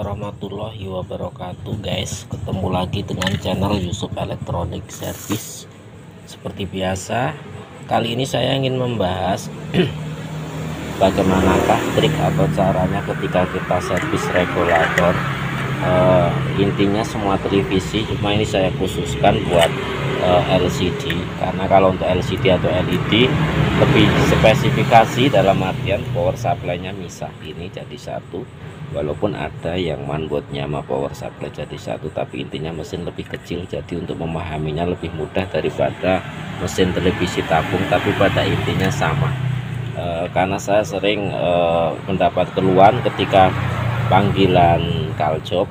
warahmatullahi wabarakatuh guys. Ketemu lagi dengan channel Yusuf Elektronik Service. Seperti biasa, kali ini saya ingin membahas bagaimanakah trik atau caranya ketika kita servis regulator. Intinya semua televisi, cuma ini saya khususkan buat LCD, karena kalau untuk LCD atau LED lebih spesifikasi dalam artian power supply-nya misah, ini jadi satu. Walaupun ada yang manboardnya sama power supply jadi satu, tapi intinya mesin lebih kecil, jadi untuk memahaminya lebih mudah daripada mesin televisi tabung, tapi pada intinya sama. Karena saya sering mendapat keluhan ketika panggilan call job,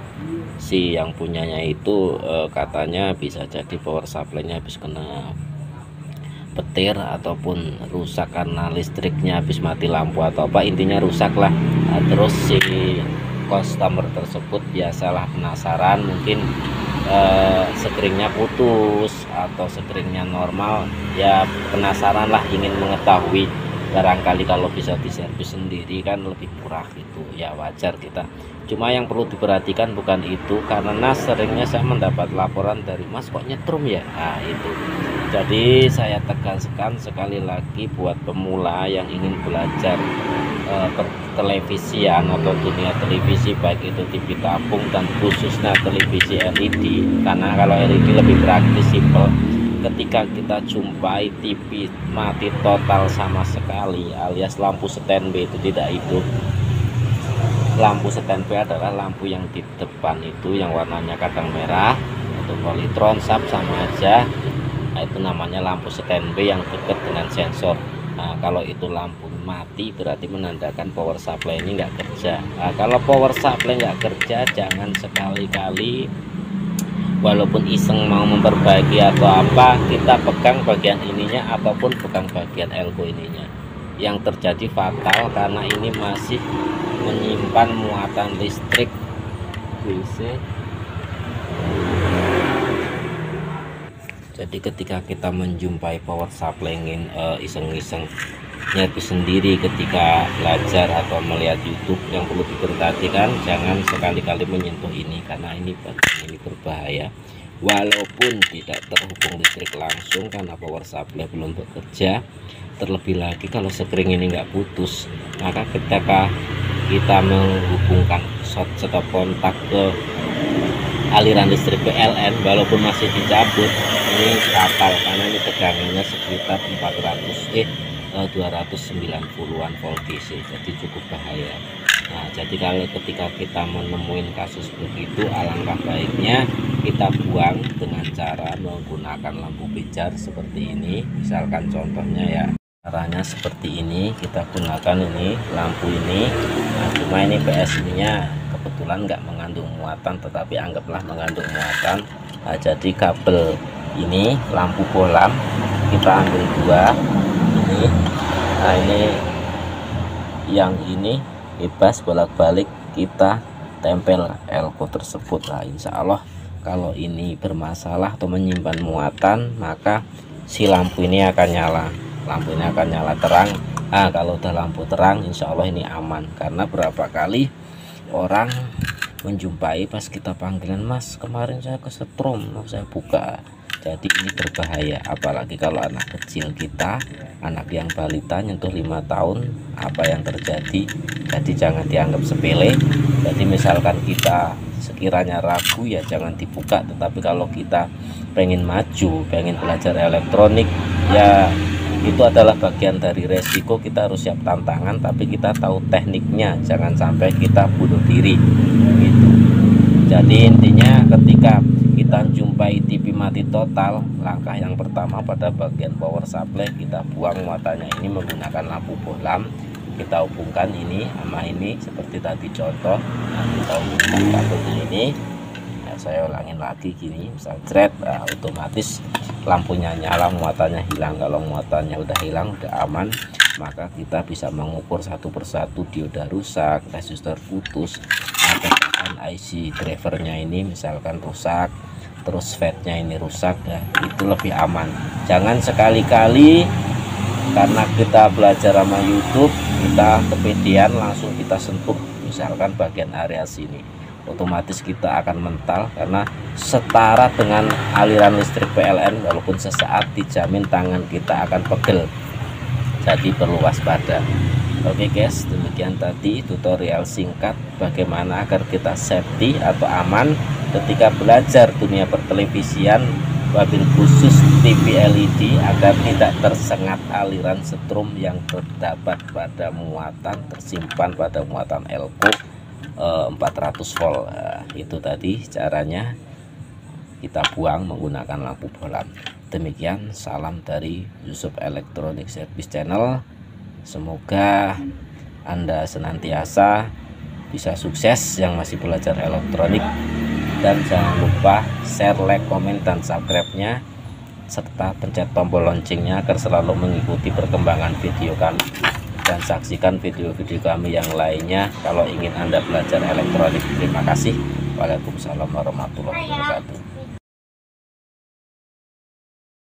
si yang punyanya itu katanya bisa jadi power supply-nya habis kena petir ataupun rusak karena listriknya habis mati lampu atau apa, intinya rusak lah. Terus si customer tersebut biasalah penasaran, mungkin sekringnya putus atau sekringnya normal, ya penasaran lah, ingin mengetahui. Barangkali kalau bisa diservis sendiri kan lebih murah gitu, ya wajar kita. Cuma yang perlu diperhatikan bukan itu, karena seringnya saya mendapat laporan dari Mas kok nyetrum ya. Nah itu, jadi saya tegaskan sekali lagi buat pemula yang ingin belajar televisian atau dunia televisi, baik itu TV tabung dan khususnya televisi LED. Karena kalau LED lebih praktis, simple. Ketika kita jumpai TV mati total sama sekali, alias lampu standby itu tidak hidup. Lampu standby adalah lampu yang di depan itu yang warnanya kadang merah, untuk polytron sub sama aja. Nah, itu namanya lampu standby yang dekat dengan sensor. Nah, kalau itu lampu mati berarti menandakan power supply ini nggak kerja. Nah, kalau power supply nggak kerja, jangan sekali-kali walaupun iseng mau memperbaiki atau apa, kita pegang bagian ininya ataupun pegang bagian elko ininya. Yang terjadi fatal karena ini masih menyimpan muatan listrik DC. Jadi ketika kita menjumpai power supply ingin iseng-iseng nyervis sendiri ketika belajar atau melihat YouTube, yang perlu diperhatikan jangan sekali-kali menyentuh ini, karena ini bagian ini berbahaya. Walaupun tidak terhubung listrik langsung karena power supply belum bekerja, terlebih lagi kalau sekring ini nggak putus, maka ketika kita menghubungkan stop kontak ke aliran listrik PLN walaupun masih dicabut, ini fatal karena ini tegangannya sekitar 290-an volt DC, jadi cukup bahaya. Nah, jadi kalau ketika kita menemukan kasus begitu, alangkah baiknya kita buang dengan cara menggunakan lampu pijar seperti ini. Misalkan contohnya ya, caranya seperti ini, kita gunakan ini lampu ini. Nah, cuma ini PSI nya kebetulan nggak mengandung muatan, tetapi anggaplah mengandung muatan. Nah, jadi kabel ini lampu bohlam kita ambil dua ini. Nah, ini yang ini bebas bolak-balik, kita tempel elko tersebut. Nah, insya Allah kalau ini bermasalah atau menyimpan muatan, maka si lampu ini akan nyala. Lampu ini akan nyala terang. Nah, kalau udah lampu terang, insya Allah ini aman. Karena berapa kali orang menjumpai pas kita panggilan, Mas kemarin saya kesetrum, saya buka. Jadi ini berbahaya, apalagi kalau anak kecil kita, anak yang balita nyentuh 5 tahun, apa yang terjadi. Jadi jangan dianggap sepele. Jadi misalkan kita sekiranya ragu, ya jangan dibuka. Tetapi kalau kita pengen maju, pengen belajar elektronik, ya itu adalah bagian dari resiko. Kita harus siap tantangan, tapi kita tahu tekniknya, jangan sampai kita bunuh diri gitu. Jadi intinya ketika kita jumpai TV mati total, langkah yang pertama pada bagian power supply, kita buang muatannya ini menggunakan lampu bohlam. Kita hubungkan ini sama ini seperti tadi contoh. Nah, kita hubungkan kabelnya ini. Nah, saya ulangin lagi gini, misal thread, nah, otomatis lampunya nyala, muatannya hilang. Kalau muatannya udah hilang, udah aman, maka kita bisa mengukur satu persatu dioda rusak, resistor putus, atau IC drivernya ini misalkan rusak, terus fatnya ini rusak, ya itu lebih aman. Jangan sekali-kali karena kita belajar sama YouTube, kita kepedean langsung kita sentuh misalkan bagian area sini. otomatis kita akan mental karena setara dengan aliran listrik PLN. Walaupun sesaat dijamin tangan kita akan pegel, jadi perlu waspada. Oke guys, demikian tadi tutorial singkat bagaimana agar kita safety atau aman ketika belajar dunia pertelevisian, wabil khusus TV LED, agar tidak tersengat aliran setrum yang terdapat pada muatan, tersimpan pada muatan elko 400 volt. Nah, itu tadi caranya kita buang menggunakan lampu bohlam. Demikian salam dari Yusuf Electronic Service Channel. Semoga Anda senantiasa bisa sukses yang masih belajar elektronik, dan jangan lupa share, like, komen, dan subscribe-nya serta pencet tombol loncengnya agar selalu mengikuti perkembangan video kami, dan saksikan video-video kami yang lainnya kalau ingin Anda belajar elektronik. Terima kasih. Waalaikumsalam warahmatullahi wabarakatuh.